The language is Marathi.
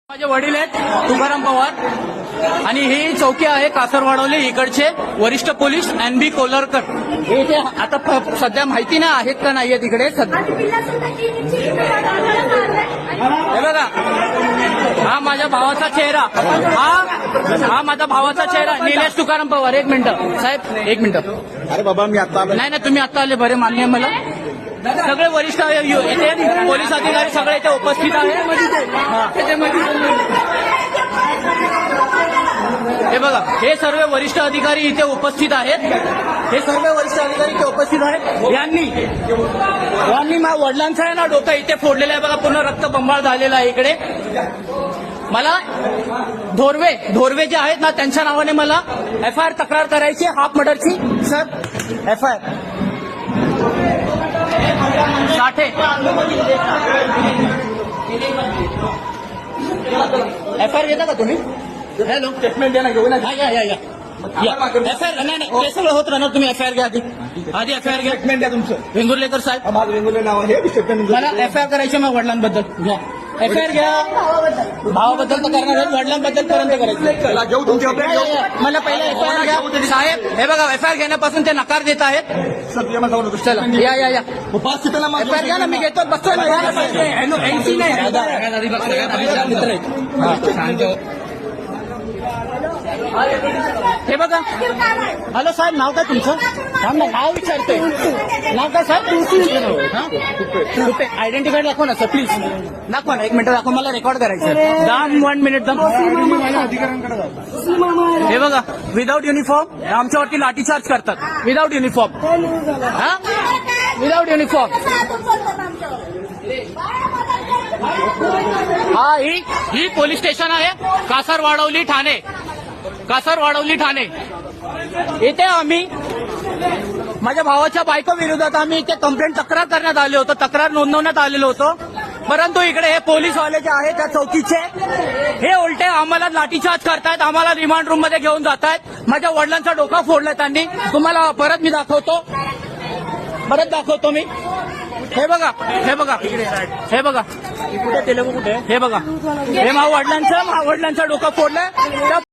माझे वडील आहेत तुकाराम पवार आणि ही चौकी आहे कासरवाडवली इकडचे वरिष्ठ पोलीस NB कोलरकर. हे जे आता सध्या माहिती नाही आहेत का नाहीये तिकडे सध्या. हे बघा हा माझ्या भावाचा चेहरा, हा माझा भावाचा चेहरा निलेश तुकाराम पवार. एक मिनिट साहेब, एक मिनिट. अरे बाबा मी आता नाही नाही तुम्ही आता आले, बरे मान्य आहे मला. सगळे वरिष्ठ इथे पोलीस अधिकारी सगळे इथे उपस्थित आहेत. हे बघा हे सर्व वरिष्ठ अधिकारी इथे उपस्थित आहेत. हे सर्व वरिष्ठ अधिकारी इथे उपस्थित आहेत. यांनी माझ्या वडिलांचं आहे ना डोकं इथे फोडलेलं आहे बघा, पूर्ण रक्तबंबाळ झालेला आहे इकडे. मला धोरवे जे आहेत ना त्यांच्या नावाने मला FIR तक्रार करायची हाफ मर्डरची. सर FIR साठे FIR घेता का तुम्ही? हॅलो स्टेटमेंट द्या ना, घेऊ ना. या FIR नाही हे सगळं होत राहणार. तुम्ही FIR घ्या आधी FIR घ्या. स्टेटमेंट द्या तुमचं. वेंगुर्लेकर साहेब, माझं वेगवेगळे नाव आहे. स्टेटमेंट मला FIR करायचे मग वडिलांबद्दल. घ्या FIR घ्या. भावाबद्दल तर करणार आहेत, वडिलांबद्दल पर्यंत करायचं. घेऊ तुमच्या मला पहिला FIR घ्या साहेब. हे बघा FIR घेण्यापासून ते नकार देत आहेत. चला या FIR घ्या ना, मी घेतो बसतोय ना. NC नाही. हे बघा. हॅलो साहेब, नाव काय तुमचं? नाव विचारतोय. नाव काय साहेब? तुपे. आयडेंटिटी कार्ड दाखवा ना सर प्लीज. दाखवा ना, 1 मिनिट दाखवा, मला रेकॉर्ड करायचं. दाम 1 मिनिट हे बघा विदाऊट युनिफॉर्म आमच्यावरती लाठीचार्ज करतात. Without uniform without uniform. हा ही पोलीस स्टेशन आहे कासरवाडवली ठाणे. इथे आम्ही माझ्या भावाच्या बायको विरोधात आम्ही इथे तक्रार करण्यात आले होतो, तक्रार नोंदवण्यात आलेलो होतो. परंतु इकडे हे पोलीसवाले जे आहेत त्या चौकीचे हे उलटे आम्हाला लाठीचार्ज करतायत, आम्हाला रिमांड रूम मध्ये घेऊन जातायत. माझ्या वडिलांचा डोका फोडलाय त्यांनी. तुम्हाला परत मी दाखवतो मी. हे बघा हे बघा हे बघा हे माझ्या वडिलांचा डोका फोडलाय.